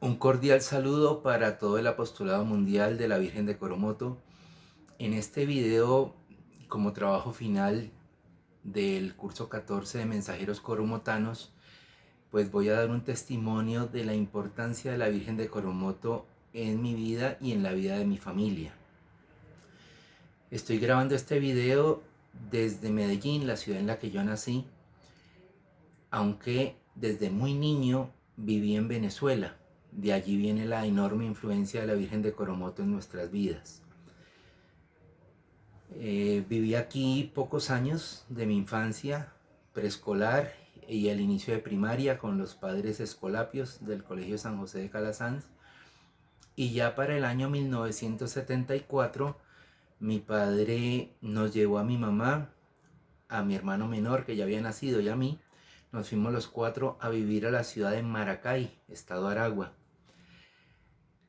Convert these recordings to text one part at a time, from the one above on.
Un cordial saludo para todo el apostolado mundial de la Virgen de Coromoto. En este video, como trabajo final del curso 14 de Mensajeros Coromotanos, pues voy a dar un testimonio de la importancia de la Virgen de Coromoto en mi vida y en la vida de mi familia. Estoy grabando este video desde Medellín, la ciudad en la que yo nací, aunque desde muy niño viví en Venezuela. De allí viene la enorme influencia de la Virgen de Coromoto en nuestras vidas. Viví aquí pocos años de mi infancia preescolar y el inicio de primaria con los padres escolapios del Colegio San José de Calasanz. Y ya para el año 1974 mi padre nos llevó a mi mamá, a mi hermano menor que ya había nacido y a mí. Nos fuimos los cuatro a vivir a la ciudad de Maracay, estado Aragua.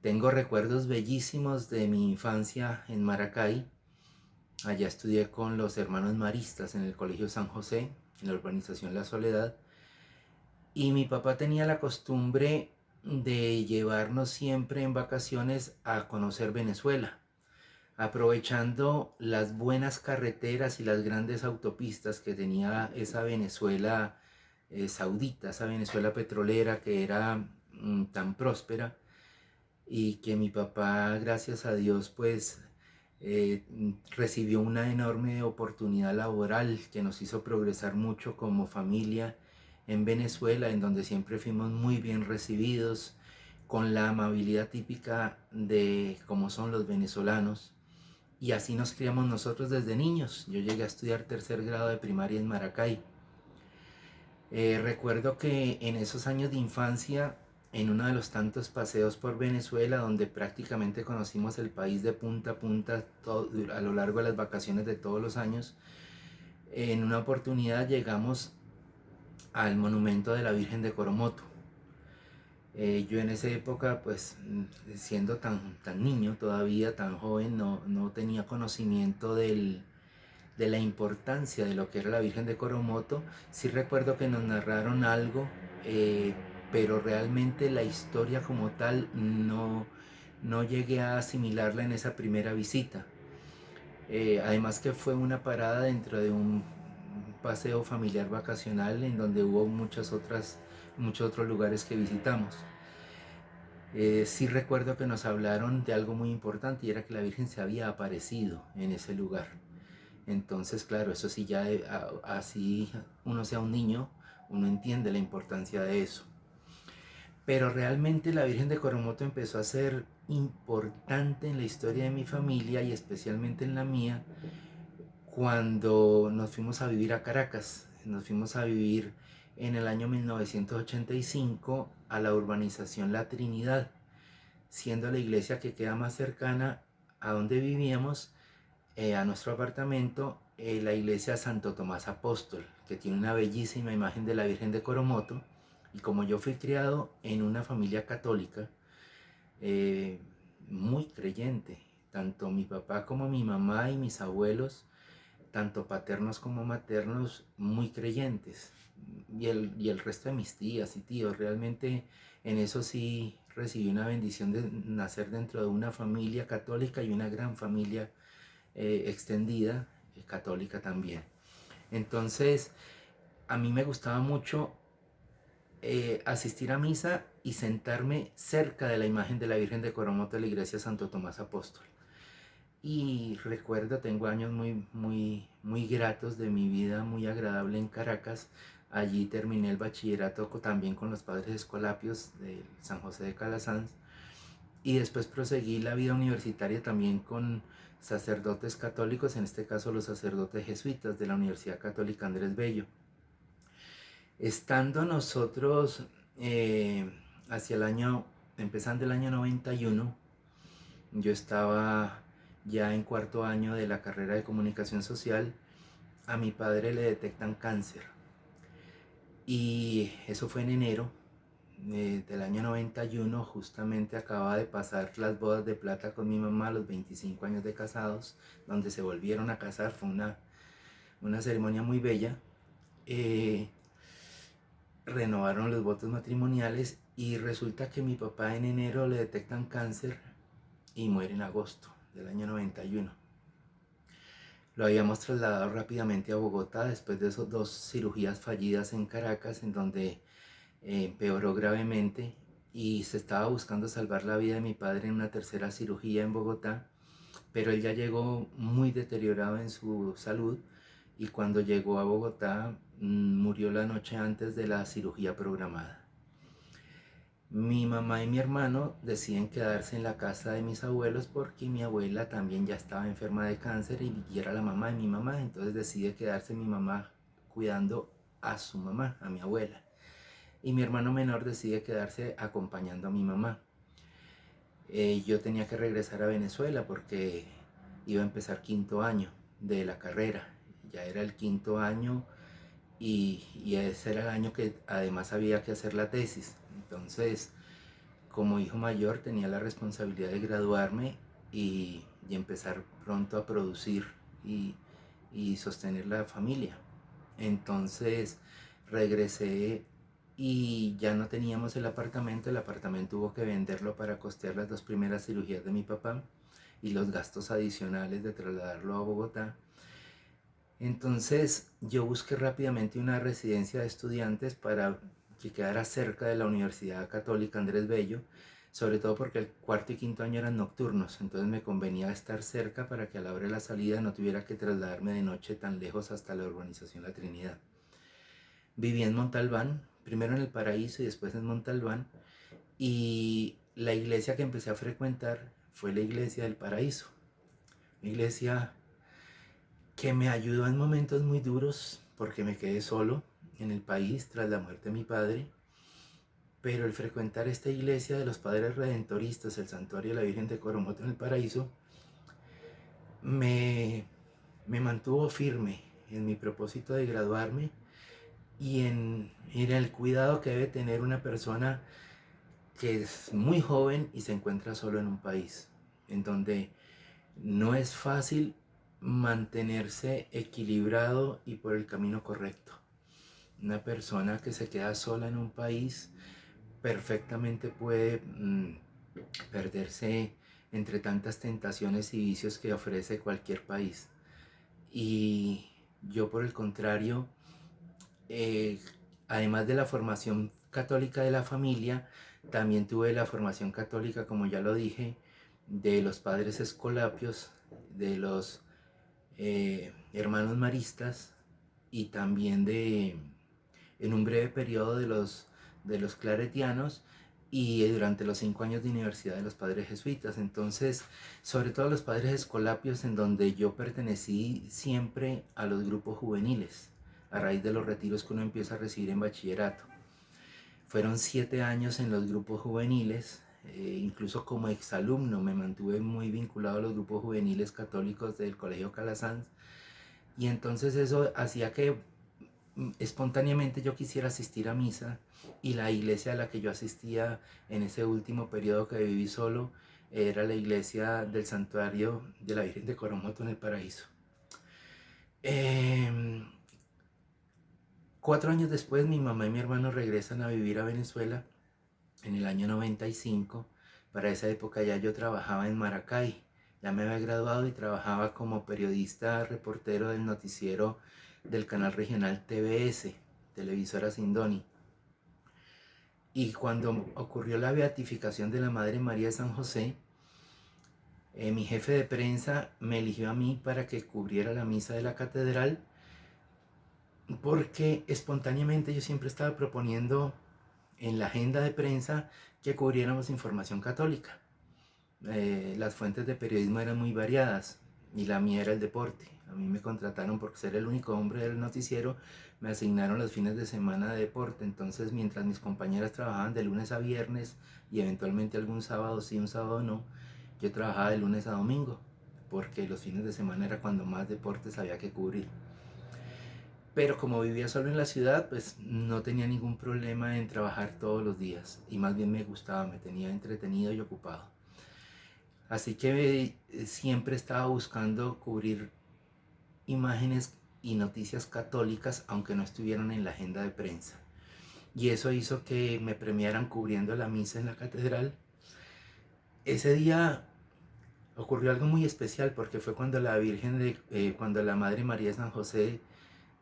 Tengo recuerdos bellísimos de mi infancia en Maracay. Allá estudié con los hermanos maristas en el Colegio San José, en la urbanización La Soledad. Y mi papá tenía la costumbre de llevarnos siempre en vacaciones a conocer Venezuela, aprovechando las buenas carreteras y las grandes autopistas que tenía esa Venezuela saudita, esa Venezuela petrolera que era tan próspera, y que mi papá, gracias a Dios, pues eh, recibió una enorme oportunidad laboral que nos hizo progresar mucho como familia en Venezuela, en donde siempre fuimos muy bien recibidos, con la amabilidad típica de cómo son los venezolanos. Y así nos criamos nosotros desde niños. Yo llegué a estudiar tercer grado de primaria en Maracay. Recuerdo que en esos años de infancia, en uno de los tantos paseos por Venezuela, donde prácticamente conocimos el país de punta a punta a lo largo de las vacaciones de todos los años, en una oportunidad llegamos al monumento de la Virgen de Coromoto. Yo en esa época, pues siendo tan niño todavía, tan joven, no tenía conocimiento de la importancia de lo que era la Virgen de Coromoto. Sí recuerdo que nos narraron algo, eh, pero realmente la historia como tal no llegué a asimilarla en esa primera visita. Además que fue una parada dentro de un paseo familiar vacacional en donde hubo muchos otros lugares que visitamos. Sí recuerdo que nos hablaron de algo muy importante y era que la Virgen se había aparecido en ese lugar. Entonces, claro, eso sí ya así uno sea un niño, uno entiende la importancia de eso. Pero realmente la Virgen de Coromoto empezó a ser importante en la historia de mi familia y especialmente en la mía cuando nos fuimos a vivir a Caracas. Nos fuimos a vivir en el año 1985 a la urbanización La Trinidad, siendo la iglesia que queda más cercana a donde vivíamos, a nuestro apartamento, la iglesia Santo Tomás Apóstol, que tiene una bellísima imagen de la Virgen de Coromoto. Y como yo fui criado en una familia católica, eh, muy creyente, tanto mi papá como mi mamá y mis abuelos, tanto paternos como maternos, muy creyentes, y el resto de mis tías y tíos, realmente en eso sí recibí una bendición de nacer dentro de una familia católica y una gran familia extendida, católica también. Entonces, a mí me gustaba mucho asistir a misa y sentarme cerca de la imagen de la Virgen de Coromoto de la iglesia Santo Tomás Apóstol. Y recuerdo, tengo años muy gratos de mi vida, muy agradable en Caracas. Allí terminé el bachillerato también con los padres escolapios de San José de Calasanz. Y después proseguí la vida universitaria también con sacerdotes católicos, en este caso los sacerdotes jesuitas de la Universidad Católica Andrés Bello. Estando nosotros hacia el año, empezando el año 91, yo estaba ya en cuarto año de la carrera de comunicación social. A mi padre le detectan cáncer y eso fue en enero del año 91. Justamente acababa de pasar las bodas de plata con mi mamá, los 25 años de casados, donde se volvieron a casar. Fue una ceremonia muy bella. Renovaron los votos matrimoniales Y resulta que mi papá en enero le detectan cáncer y muere en agosto del año 91. Lo habíamos trasladado rápidamente a Bogotá después de esas 2 cirugías fallidas en Caracas, en donde empeoró gravemente y se estaba buscando salvar la vida de mi padre en una tercera cirugía en Bogotá, pero él ya llegó muy deteriorado en su salud y cuando llegó a Bogotá murió la noche antes de la cirugía programada. Mi mamá y mi hermano deciden quedarse en la casa de mis abuelos porque mi abuela también ya estaba enferma de cáncer y era la mamá de mi mamá, entonces decide quedarse mi mamá cuidando a su mamá, a mi abuela. Y mi hermano menor decide quedarse acompañando a mi mamá. Yo tenía que regresar a Venezuela porque iba a empezar quinto año de la carrera. Ya era el quinto año y ese era el año que además había que hacer la tesis. Entonces, como hijo mayor tenía la responsabilidad de graduarme y empezar pronto a producir y sostener la familia. Entonces regresé y ya no teníamos el apartamento hubo que venderlo para costear las 2 primeras cirugías de mi papá y los gastos adicionales de trasladarlo a Bogotá. Entonces yo busqué rápidamente una residencia de estudiantes para que quedara cerca de la Universidad Católica Andrés Bello, sobre todo porque el cuarto y quinto año eran nocturnos, entonces me convenía estar cerca para que a la hora de la salida no tuviera que trasladarme de noche tan lejos hasta la urbanización La Trinidad. Viví en Montalbán, primero en El Paraíso y después en Montalbán, y la iglesia que empecé a frecuentar fue la iglesia del Paraíso, una iglesia que me ayudó en momentos muy duros porque me quedé solo en el país tras la muerte de mi padre, pero el frecuentar esta iglesia de los Padres Redentoristas, el Santuario de la Virgen de Coromoto en el Paraíso, me, me mantuvo firme en mi propósito de graduarme y en el cuidado que debe tener una persona que es muy joven y se encuentra solo en un país, en donde no es fácil mantenerse equilibrado y por el camino correcto. Una persona que se queda sola en un país perfectamente puede perderse entre tantas tentaciones y vicios que ofrece cualquier país. Y yo por el contrario, eh, además de la formación católica de la familia, también tuve la formación católica, como ya lo dije, de los padres escolapios, de los hermanos maristas y también en un breve periodo de los claretianos y durante los 5 años de universidad de los padres jesuitas. Entonces, sobre todo los padres escolapios, en donde yo pertenecí siempre a los grupos juveniles a raíz de los retiros que uno empieza a recibir en bachillerato. Fueron 7 años en los grupos juveniles, incluso como exalumno me mantuve muy vinculado a los grupos juveniles católicos del Colegio Calasanz, y entonces eso hacía que espontáneamente yo quisiera asistir a misa, y la iglesia a la que yo asistía en ese último periodo que viví solo era la iglesia del Santuario de la Virgen de Coromoto en el Paraíso. 4 años después mi mamá y mi hermano regresan a vivir a Venezuela en el año 95. Para esa época ya yo trabajaba en Maracay, ya me había graduado y trabajaba como periodista reportero del noticiero del canal regional TBS, Televisora Sindoni. Y cuando ocurrió la beatificación de la Madre María de San José, mi jefe de prensa me eligió a mí para que cubriera la misa de la catedral, porque espontáneamente yo siempre estaba proponiendo en la agenda de prensa que cubriéramos información católica. Las fuentes de periodismo eran muy variadas y la mía era el deporte. A mí me contrataron por ser el único hombre del noticiero, me asignaron los fines de semana de deporte. Entonces, mientras mis compañeras trabajaban de lunes a viernes y eventualmente algún sábado sí, un sábado no, yo trabajaba de lunes a domingo, porque los fines de semana era cuando más deportes había que cubrir. Pero como vivía solo en la ciudad, pues no tenía ningún problema en trabajar todos los días, y más bien me gustaba, me tenía entretenido y ocupado. Así que siempre estaba buscando cubrir imágenes y noticias católicas, aunque no estuvieran en la agenda de prensa. y eso hizo que me premiaran cubriendo la misa en la catedral. Ese día ocurrió algo muy especial porque fue cuando cuando la Madre María de San José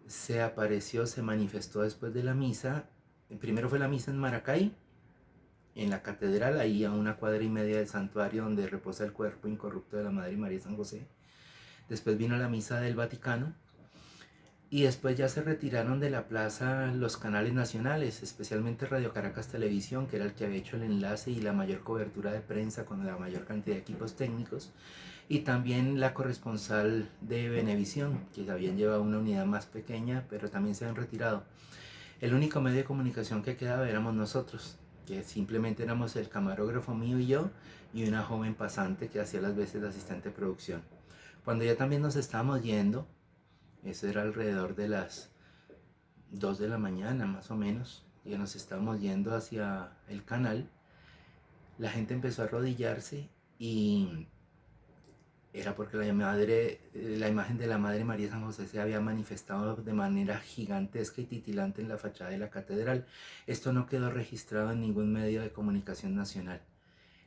se apareció, se manifestó después de la misa. Primero fue la misa en Maracay, en la catedral, ahí a 1,25 cuadras del santuario donde reposa el cuerpo incorrupto de la Madre María de San José. Después vino la misa del Vaticano y después ya se retiraron de la plaza los canales nacionales, especialmente Radio Caracas Televisión, que era el que había hecho el enlace y la mayor cobertura de prensa con la mayor cantidad de equipos técnicos, y también la corresponsal de Venevisión, que habían llevado una unidad más pequeña, pero también se han retirado. El único medio de comunicación que quedaba éramos nosotros, que simplemente éramos el camarógrafo mío y yo, y una joven pasante que hacía las veces de asistente de producción. Cuando ya también nos estábamos yendo, eso era alrededor de las 2 de la mañana más o menos, y nos estábamos yendo hacia el canal, la gente empezó a arrodillarse y era porque la imagen de la Madre María San José se había manifestado de manera gigantesca y titilante en la fachada de la catedral. Esto no quedó registrado en ningún medio de comunicación nacional.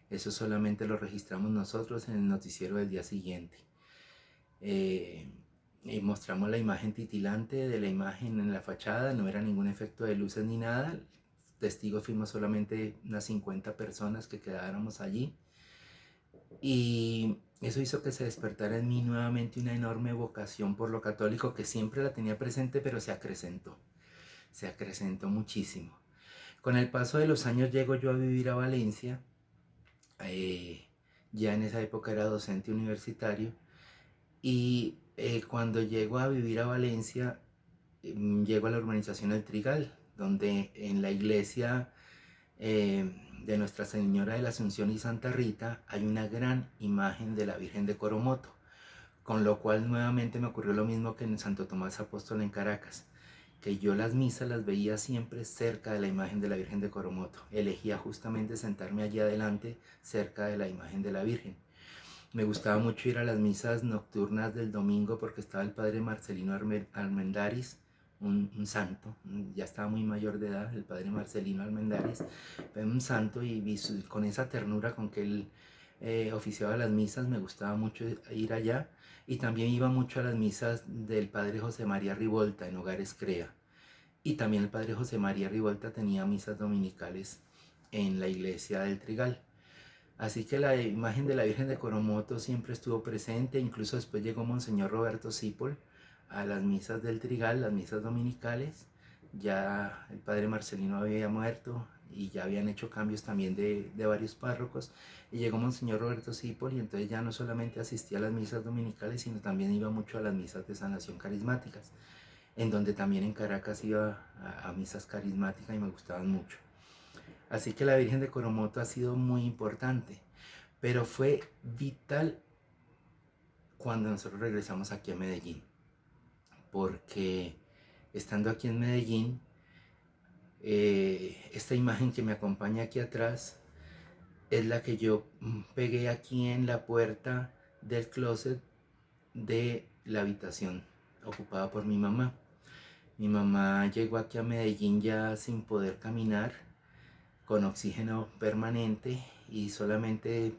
Eso solamente lo registramos nosotros en el noticiero del día siguiente. Y mostramos la imagen titilante de la imagen en la fachada, no era ningún efecto de luces ni nada. Testigos fuimos solamente unas 50 personas que quedáramos allí. Y eso hizo que se despertara en mí nuevamente una enorme vocación por lo católico, que siempre la tenía presente, pero se acrecentó muchísimo. Con el paso de los años llego yo a vivir a Valencia, ya en esa época era docente universitario, y cuando llego a vivir a Valencia, llego a la urbanización El Trigal, donde en la iglesia de Nuestra Señora de la Asunción y Santa Rita hay una gran imagen de la Virgen de Coromoto, con lo cual nuevamente me ocurrió lo mismo que en Santo Tomás Apóstol en Caracas, que yo las misas las veía siempre cerca de la imagen de la Virgen de Coromoto. Elegía justamente sentarme allí adelante, cerca de la imagen de la Virgen. Me gustaba mucho ir a las misas nocturnas del domingo porque estaba el padre Marcelino Armendáriz, un santo, ya estaba muy mayor de edad, el padre Marcelino Armendáriz, un santo, y con esa ternura con que él oficiaba las misas, me gustaba mucho ir allá. Y también iba mucho a las misas del padre José María Rivolta en Hogares Crea. Y también el padre José María Rivolta tenía misas dominicales en la iglesia del Trigal. Así que la imagen de la Virgen de Coromoto siempre estuvo presente. Incluso después llegó Monseñor Roberto Cipol a las misas del Trigal, las misas dominicales. Ya el padre Marcelino había muerto y ya habían hecho cambios también de varios párrocos. Y llegó Monseñor Roberto Cipol, y entonces ya no solamente asistía a las misas dominicales, sino también iba mucho a las misas de sanación carismáticas, en donde también en Caracas iba a misas carismáticas y me gustaban mucho. Así que la Virgen de Coromoto ha sido muy importante, pero fue vital cuando nosotros regresamos aquí a Medellín, porque estando aquí en Medellín, esta imagen que me acompaña aquí atrás es la que yo pegué aquí en la puerta del closet de la habitación ocupada por mi mamá. Mi mamá llegó aquí a Medellín ya sin poder caminar, con oxígeno permanente, y solamente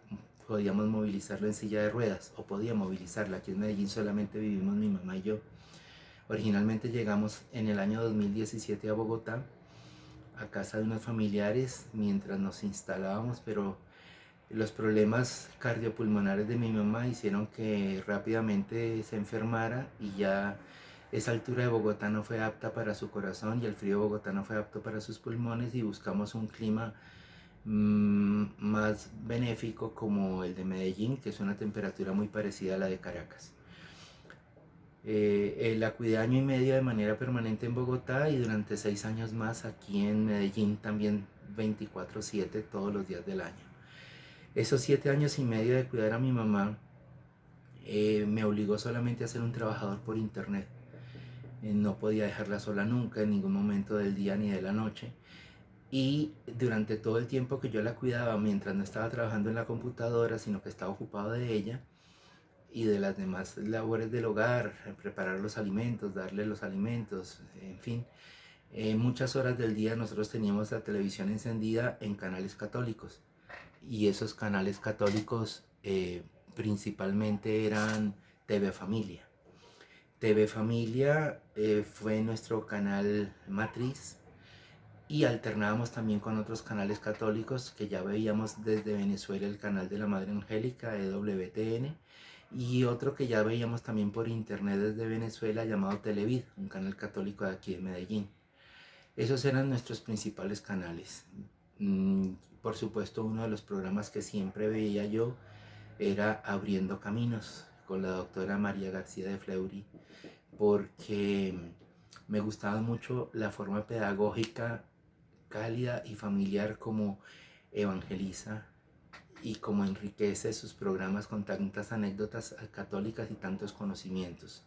podíamos movilizarla en silla de ruedas, o podía movilizarla. Aquí en Medellín solamente vivimos mi mamá y yo. Originalmente llegamos en el año 2017 a Bogotá, a casa de unos familiares, mientras nos instalábamos, pero los problemas cardiopulmonares de mi mamá hicieron que rápidamente se enfermara, y ya esa altura de Bogotá no fue apta para su corazón y el frío de Bogotá no fue apto para sus pulmones, y buscamos un clima más benéfico como el de Medellín, que es una temperatura muy parecida a la de Caracas. La cuidé 1 año y medio de manera permanente en Bogotá, y durante 6 años más aquí en Medellín, también 24/7 todos los días del año. Esos 7 años y medio de cuidar a mi mamá me obligó solamente a ser un trabajador por internet. No podía dejarla sola nunca, en ningún momento del día ni de la noche. Y durante todo el tiempo que yo la cuidaba, mientras no estaba trabajando en la computadora, sino que estaba ocupado de ella y de las demás labores del hogar, preparar los alimentos, darle los alimentos, en fin, Muchas horas del día nosotros teníamos la televisión encendida en canales católicos y esos canales católicos principalmente eran TV Familia. TV Familia fue nuestro canal matriz y alternábamos también con otros canales católicos que ya veíamos desde Venezuela, el canal de la Madre Angélica, EWTN, y otro que ya veíamos también por internet desde Venezuela llamado Televid, un canal católico de aquí de Medellín. Esos eran nuestros principales canales. Por supuesto, uno de los programas que siempre veía yo era Abriendo Caminos con la doctora María García de Fleury, porque me gustaba mucho la forma pedagógica, cálida y familiar como evangeliza y como enriquece sus programas con tantas anécdotas católicas y tantos conocimientos,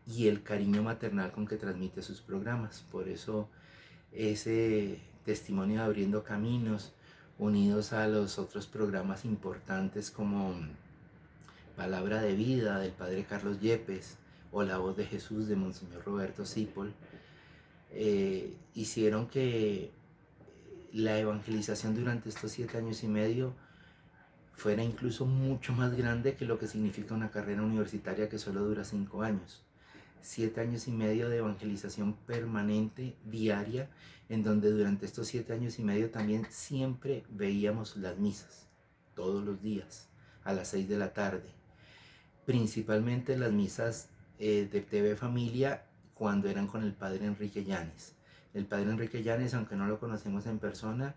y el cariño maternal con que transmite sus programas. Por eso ese testimonio de Abriendo Caminos, unidos a los otros programas importantes como Palabra de Vida del Padre Carlos Yepes o La Voz de Jesús de Monseñor Roberto Cipol, hicieron que la evangelización durante estos 7 años y medio fuera incluso mucho más grande que lo que significa una carrera universitaria que solo dura 5 años. 7 años y medio de evangelización permanente, diaria, en donde durante estos 7 años y medio también siempre veíamos las misas, todos los días, a las 6 de la tarde. Principalmente las misas de TV Familia cuando eran con el padre Enrique Llanes. El padre Enrique Llanes, aunque no lo conocemos en persona,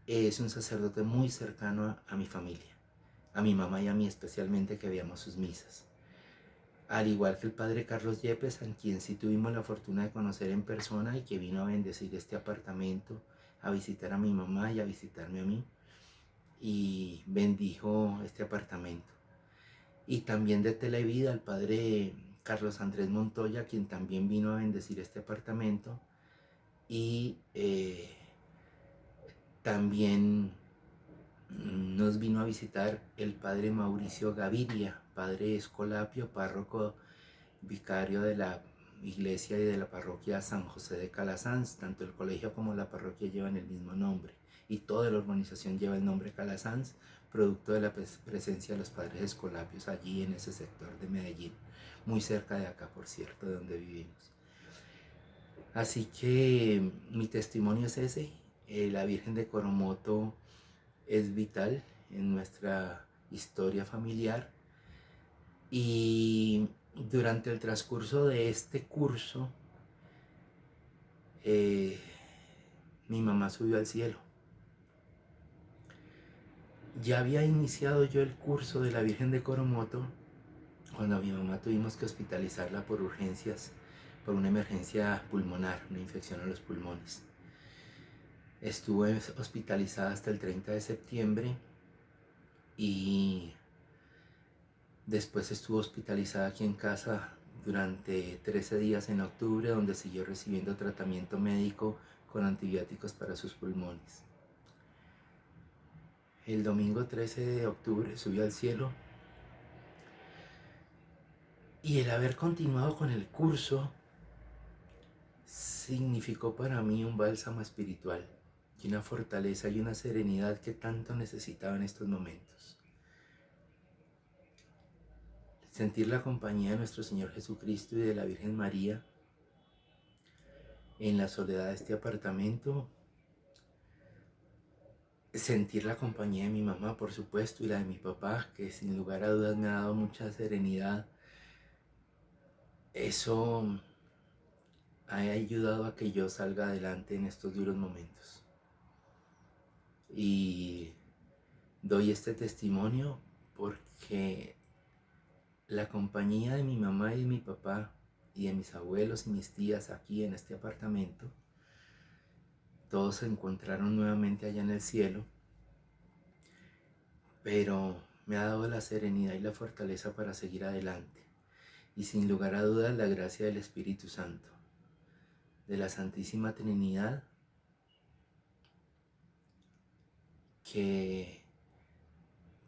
es un sacerdote muy cercano a mi familia, a mi mamá y a mí especialmente, que veíamos sus misas. Al igual que el padre Carlos Yepes, a quien sí tuvimos la fortuna de conocer en persona y que vino a bendecir este apartamento, a visitar a mi mamá y a visitarme a mí, y bendijo este apartamento. Y también de Televida, al padre Carlos Andrés Montoya, quien también vino a bendecir este apartamento, y también nos vino a visitar el padre Mauricio Gaviria, padre escolapio, párroco vicario de la iglesia y de la parroquia San José de Calasanz. Tanto el colegio como la parroquia llevan el mismo nombre y toda la urbanización lleva el nombre Calasanz, producto de la presencia de los padres escolapios allí en ese sector de Medellín, muy cerca de acá, por cierto, de donde vivimos. Así que mi testimonio es ese. La Virgen de Coromoto es vital en nuestra historia familiar, y durante el transcurso de este curso mi mamá subió al cielo. Ya había iniciado yo el curso de la Virgen de Coromoto cuando a mi mamá tuvimos que hospitalizarla por urgencias, por una emergencia pulmonar, una infección a los pulmones. Estuve hospitalizada hasta el 30 de septiembre y después estuvo hospitalizada aquí en casa durante 13 días en octubre, donde siguió recibiendo tratamiento médico con antibióticos para sus pulmones. El domingo 13 de octubre subió al cielo, y el haber continuado con el curso significó para mí un bálsamo espiritual y una fortaleza y una serenidad que tanto necesitaba en estos momentos. Sentir la compañía de nuestro Señor Jesucristo y de la Virgen María en la soledad de este apartamento, sentir la compañía de mi mamá, por supuesto, y la de mi papá, que sin lugar a dudas me ha dado mucha serenidad. Eso ha ayudado a que yo salga adelante en estos duros momentos. Y doy este testimonio porque la compañía de mi mamá y de mi papá y de mis abuelos y mis tías aquí en este apartamento, todos se encontraron nuevamente allá en el cielo, pero me ha dado la serenidad y la fortaleza para seguir adelante. Y sin lugar a dudas la gracia del Espíritu Santo, de la Santísima Trinidad, que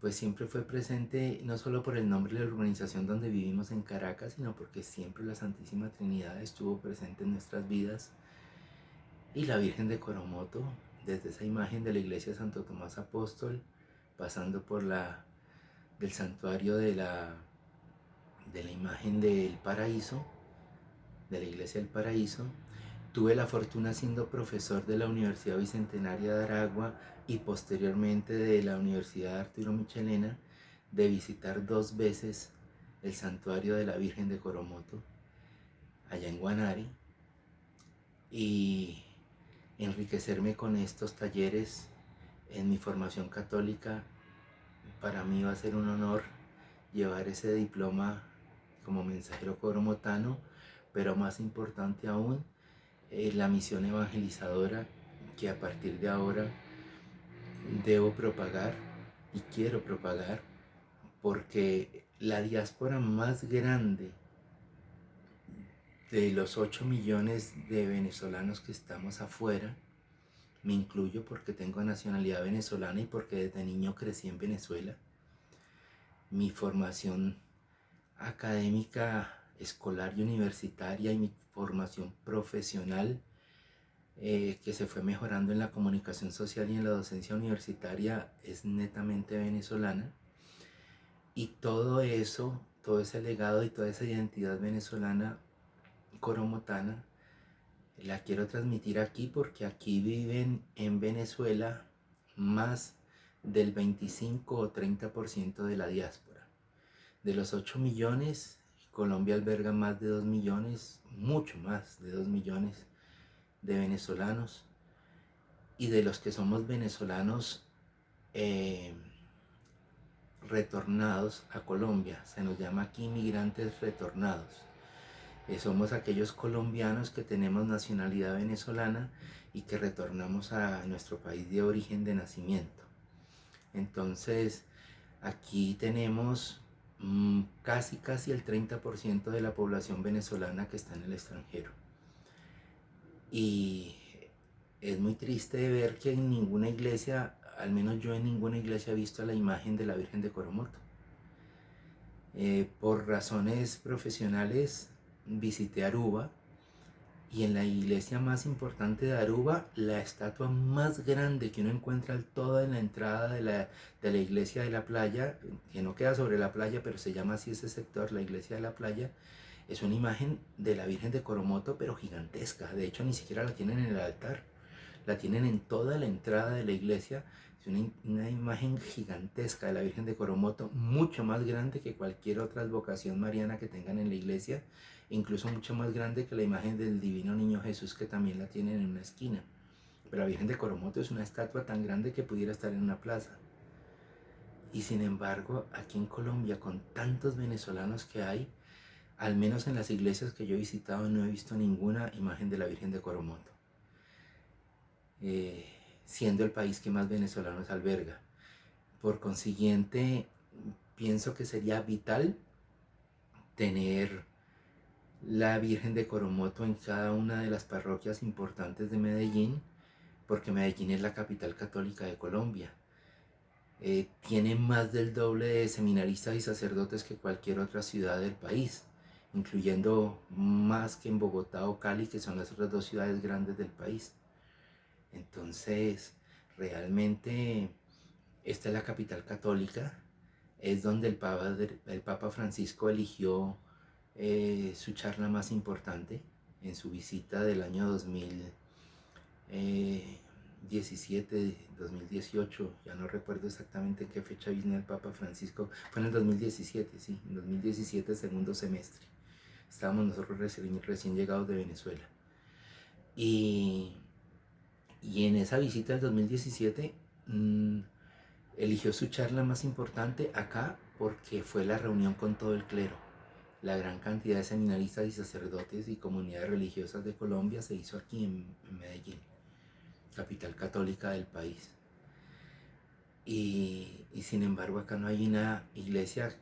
pues siempre fue presente, no solo por el nombre de la urbanización donde vivimos en Caracas, sino porque siempre la Santísima Trinidad estuvo presente en nuestras vidas y la Virgen de Coromoto, desde esa imagen de la iglesia de Santo Tomás Apóstol, pasando por del santuario de la imagen del paraíso, de la iglesia del paraíso. Tuve la fortuna, siendo profesor de la Universidad Bicentenaria de Aragua y posteriormente de la Universidad Arturo Michelena, de visitar 2 veces el santuario de la Virgen de Coromoto allá en Guanare y enriquecerme con estos talleres en mi formación católica. Para mí va a ser un honor llevar ese diploma como mensajero coromotano, pero más importante aún, la misión evangelizadora que a partir de ahora debo propagar y quiero propagar, porque la diáspora más grande de los 8 millones de venezolanos que estamos afuera, me incluyo porque tengo nacionalidad venezolana y porque desde niño crecí en Venezuela. Mi formación académica, escolar y universitaria y mi formación profesional que se fue mejorando en la comunicación social y en la docencia universitaria es netamente venezolana. Y todo eso, todo ese legado y toda esa identidad venezolana coromotana la quiero transmitir aquí, porque aquí viven en Venezuela más del 25 o 30% de la diáspora. De los 8 millones, Colombia alberga más de 2 millones, mucho más de 2 millones de venezolanos. Y de los que somos venezolanos retornados a Colombia, se nos llama aquí inmigrantes retornados. Somos aquellos colombianos que tenemos nacionalidad venezolana y que retornamos a nuestro país de origen, de nacimiento. Entonces aquí tenemos casi el 30% de la población venezolana que está en el extranjero. Y es muy triste ver que en ninguna iglesia, al menos yo en ninguna iglesia he visto la imagen de la Virgen de Coromoto. Por razones profesionales visité Aruba, y en la iglesia más importante de Aruba, la estatua más grande que uno encuentra toda en la entrada de la iglesia de la playa, que no queda sobre la playa, pero se llama así ese sector, la iglesia de la playa, es una imagen de la Virgen de Coromoto, pero gigantesca. De hecho, ni siquiera la tienen en el altar, la tienen en toda la entrada de la iglesia. Es una imagen gigantesca de la Virgen de Coromoto, mucho más grande que cualquier otra advocación mariana que tengan en la iglesia, incluso mucho más grande que la imagen del Divino Niño Jesús, que también la tienen en una esquina. Pero la Virgen de Coromoto es una estatua tan grande que pudiera estar en una plaza. Y sin embargo, aquí en Colombia, con tantos venezolanos que hay, al menos en las iglesias que yo he visitado, no he visto ninguna imagen de la Virgen de Coromoto, siendo el país que más venezolanos alberga. Por consiguiente, pienso que sería vital tener la Virgen de Coromoto en cada una de las parroquias importantes de Medellín, porque Medellín es la capital católica de Colombia. Tiene más del doble de seminaristas y sacerdotes que cualquier otra ciudad del país, incluyendo más que en Bogotá o Cali, que son las otras 2 ciudades grandes del país. Entonces, realmente esta es la capital católica, es donde el Papa Francisco eligió su charla más importante en su visita del año 2017, 2018, ya no recuerdo exactamente en qué fecha vino el Papa Francisco. Fue en el 2017, sí, en 2017, segundo semestre. Estábamos nosotros recién llegados de Venezuela. Y en esa visita del 2017 eligió su charla más importante acá, porque fue la reunión con todo el clero. La gran cantidad de seminaristas y sacerdotes y comunidades religiosas de Colombia se hizo aquí en Medellín, capital católica del país. Y sin embargo acá no hay una iglesia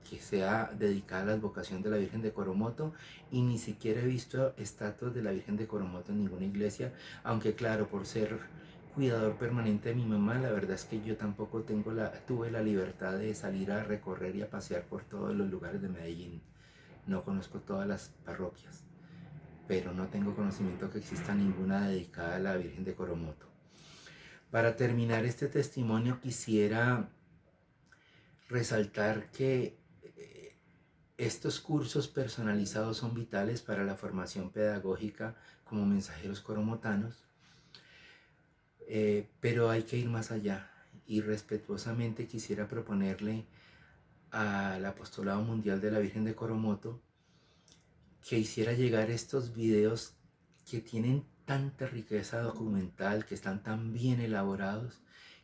que sea dedicada a la advocación de la Virgen de Coromoto, y ni siquiera he visto estatuas de la Virgen de Coromoto en ninguna iglesia, aunque claro, por ser cuidador permanente de mi mamá, la verdad es que yo tampoco tuve la libertad de salir a recorrer y a pasear por todos los lugares de Medellín. No conozco todas las parroquias, pero no tengo conocimiento que exista ninguna dedicada a la Virgen de Coromoto. Para terminar este testimonio quisiera resaltar que estos cursos personalizados son vitales para la formación pedagógica como mensajeros coromotanos, pero hay que ir más allá y respetuosamente quisiera proponerle al Apostolado Mundial de la Virgen de Coromoto que hiciera llegar estos videos que tienen tanta riqueza documental, que están tan bien elaborados,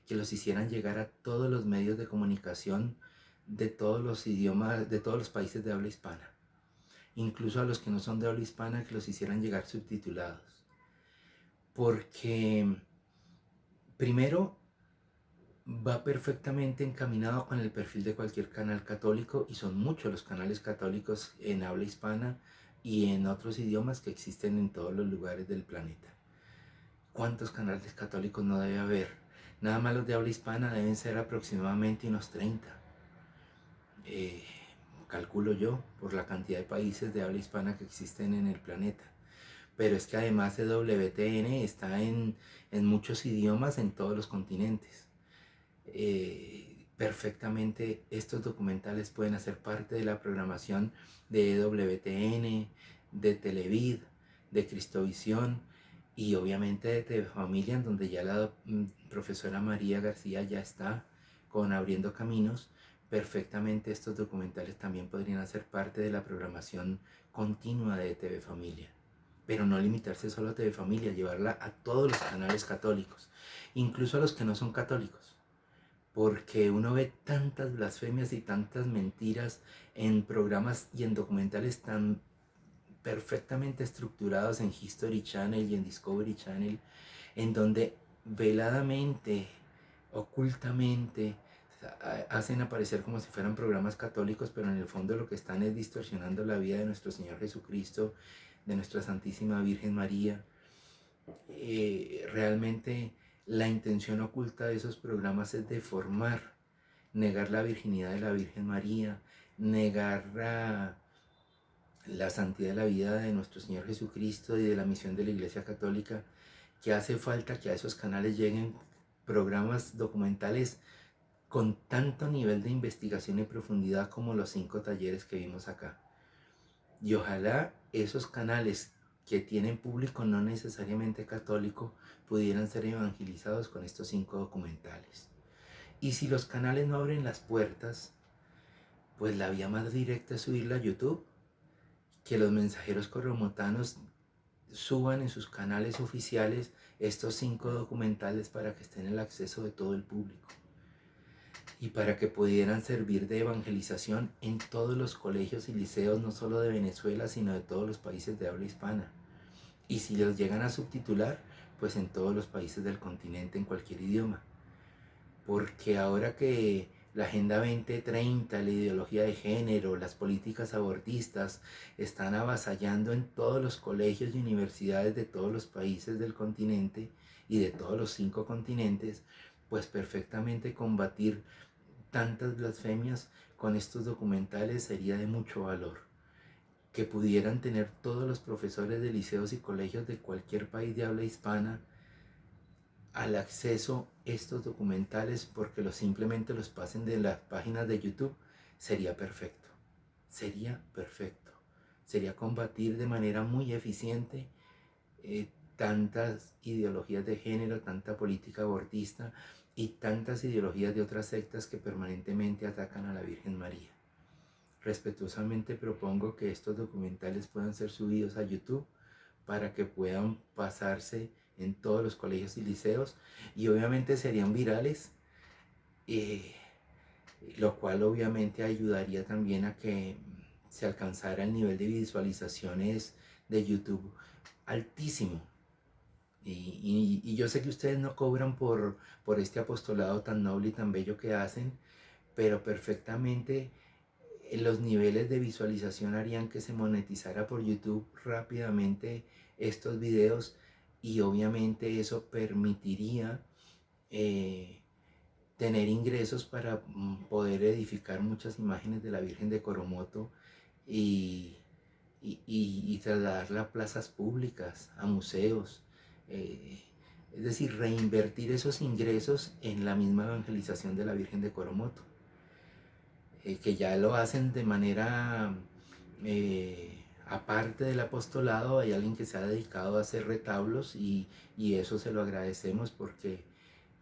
que los hicieran llegar a todos los medios de comunicación de todos los idiomas, de todos los países de habla hispana, incluso a los que no son de habla hispana, que los hicieran llegar subtitulados. Porque primero va perfectamente encaminado con el perfil de cualquier canal católico, y son muchos los canales católicos en habla hispana y en otros idiomas que existen en todos los lugares del planeta. ¿Cuántos canales católicos no debe haber? Nada más los de habla hispana deben ser aproximadamente unos 30. Calculo yo, por la cantidad de países de habla hispana que existen en el planeta. Pero es que además de WTN está en muchos idiomas en todos los continentes. Perfectamente estos documentales pueden hacer parte de la programación de WTN, de Televid, de Cristovisión y obviamente de TV Familia, en donde ya la profesora María García ya está con Abriendo Caminos. Perfectamente estos documentales también podrían hacer parte de la programación continua de TV Familia, pero no limitarse solo a TV Familia, llevarla a todos los canales católicos, incluso a los que no son católicos, porque uno ve tantas blasfemias y tantas mentiras en programas y en documentales tan perfectamente estructurados en History Channel y en Discovery Channel, en donde veladamente, ocultamente, hacen aparecer como si fueran programas católicos, pero en el fondo lo que están es distorsionando la vida de nuestro Señor Jesucristo, de nuestra Santísima Virgen María. Realmente la intención oculta de esos programas es deformar, negar la virginidad de la Virgen María, negar la santidad de la vida de nuestro Señor Jesucristo y de la misión de la Iglesia Católica, que hace falta que a esos canales lleguen programas documentales con tanto nivel de investigación y profundidad como los 5 talleres que vimos acá. Y ojalá esos canales que tienen público no necesariamente católico pudieran ser evangelizados con estos 5 documentales. Y si los canales no abren las puertas, pues la vía más directa es subirla a YouTube, que los mensajeros coromotanos suban en sus canales oficiales estos 5 documentales para que estén en el acceso de todo el público y para que pudieran servir de evangelización en todos los colegios y liceos, no solo de Venezuela, sino de todos los países de habla hispana. Y si los llegan a subtitular, pues en todos los países del continente, en cualquier idioma. Porque ahora que la Agenda 2030, la ideología de género, las políticas abortistas están avasallando en todos los colegios y universidades de todos los países del continente y de todos los 5 continentes, pues perfectamente combatir tantas blasfemias con estos documentales sería de mucho valor. Que pudieran tener todos los profesores de liceos y colegios de cualquier país de habla hispana al acceso a estos documentales, porque simplemente los pasen de las páginas de YouTube, sería perfecto. Sería perfecto. Sería combatir de manera muy eficiente tantas ideologías de género, tanta política abortista y tantas ideologías de otras sectas que permanentemente atacan a la Virgen María. Respetuosamente propongo que estos documentales puedan ser subidos a YouTube para que puedan pasarse en todos los colegios y liceos, y obviamente serían virales, lo cual obviamente ayudaría también a que se alcanzara el nivel de visualizaciones de YouTube altísimo. Y yo sé que ustedes no cobran por este apostolado tan noble y tan bello que hacen, pero perfectamente los niveles de visualización harían que se monetizara por YouTube rápidamente estos videos, y obviamente eso permitiría tener ingresos para poder edificar muchas imágenes de la Virgen de Coromoto y y trasladarla a plazas públicas, a museos, es decir, reinvertir esos ingresos en la misma evangelización de la Virgen de Coromoto, que ya lo hacen de manera aparte del apostolado. Hay alguien que se ha dedicado a hacer retablos y eso se lo agradecemos, porque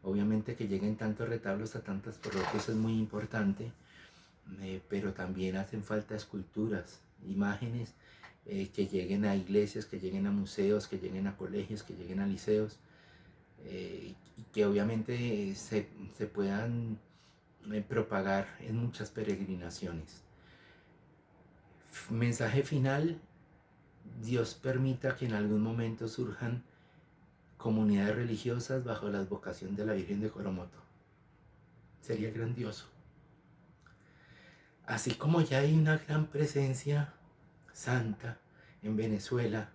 obviamente que lleguen tantos retablos a tantas parroquias es muy importante, pero también hacen falta esculturas, imágenes que lleguen a iglesias, que lleguen a museos, que lleguen a colegios, que lleguen a liceos, y que obviamente se puedan propagar en muchas peregrinaciones. Mensaje final: Dios permita que en algún momento surjan comunidades religiosas bajo la advocación de la Virgen de Coromoto. Sería grandioso. Así como ya hay una gran presencia santa en Venezuela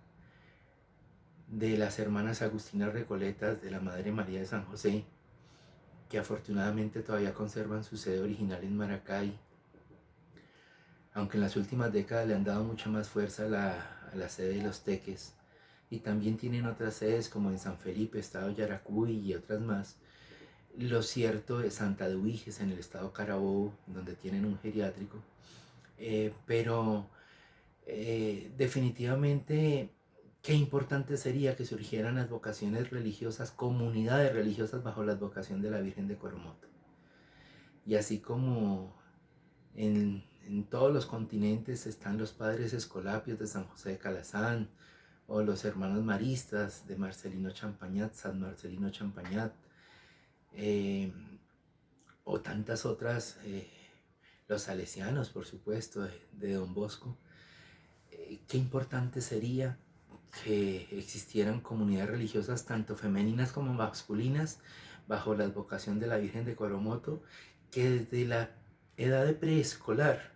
de las hermanas Agustinas Recoletas de la Madre María de San José, que afortunadamente todavía conservan su sede original en Maracay, aunque en las últimas décadas le han dado mucha más fuerza a la sede de Los Teques, y también tienen otras sedes como en San Felipe, estado Yaracuy, y otras más. Lo cierto es Santa Eduviges en el estado Carabobo, donde tienen un geriátrico, pero definitivamente qué importante sería que surgieran advocaciones religiosas, comunidades religiosas bajo la advocación de la Virgen de Coromoto. Y así como en todos los continentes están los padres escolapios de San José de Calazán, o los hermanos maristas de Marcelino Champañat, San Marcelino Champañat, o tantas otras, los salesianos, por supuesto, de Don Bosco. Qué importante sería que existieran comunidades religiosas, tanto femeninas como masculinas, bajo la advocación de la Virgen de Coromoto, que desde la edad de preescolar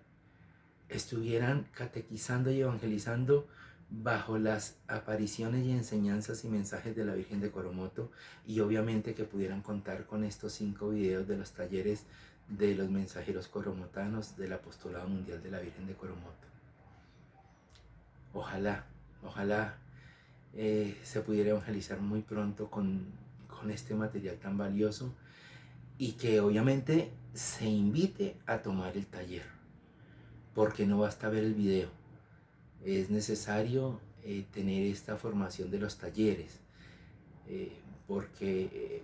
estuvieran catequizando y evangelizando bajo las apariciones y enseñanzas y mensajes de la Virgen de Coromoto, y obviamente que pudieran contar con estos 5 videos de los talleres de los mensajeros coromotanos del Apostolado Mundial de la Virgen de Coromoto. Ojalá se pudiera evangelizar muy pronto con este material tan valioso, y que obviamente se invite a tomar el taller, porque no basta ver el video, es necesario tener esta formación de los talleres, porque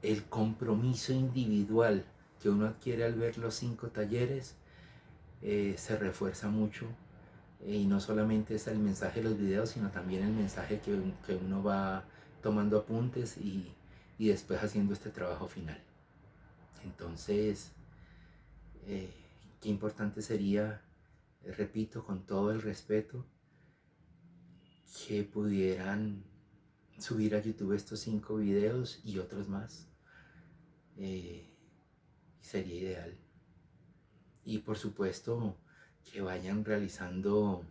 el compromiso individual que uno adquiere al ver los 5 talleres se refuerza mucho, y no solamente es el mensaje de los videos, sino también el mensaje que uno va tomando apuntes y después haciendo este trabajo final. Entonces, qué importante sería, repito, con todo el respeto, que pudieran subir a YouTube estos 5 videos y otros más. Sería ideal. Y por supuesto que vayan realizando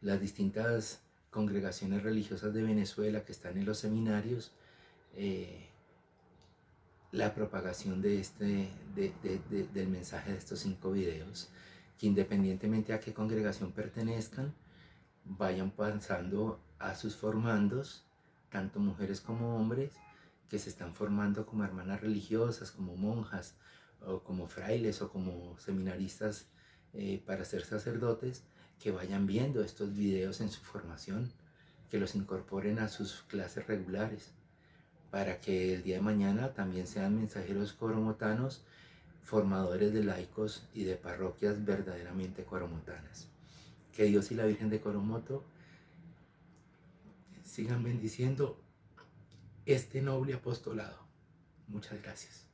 las distintas congregaciones religiosas de Venezuela que están en los seminarios, la propagación de del mensaje de estos 5 videos, que independientemente a qué congregación pertenezcan, vayan pasando a sus formandos, tanto mujeres como hombres, que se están formando como hermanas religiosas, como monjas, o como frailes, o como seminaristas para ser sacerdotes, que vayan viendo estos videos en su formación, que los incorporen a sus clases regulares, para que el día de mañana también sean mensajeros coromotanos, formadores de laicos y de parroquias verdaderamente coromotanas. Que Dios y la Virgen de Coromoto sigan bendiciendo este noble apostolado. Muchas gracias.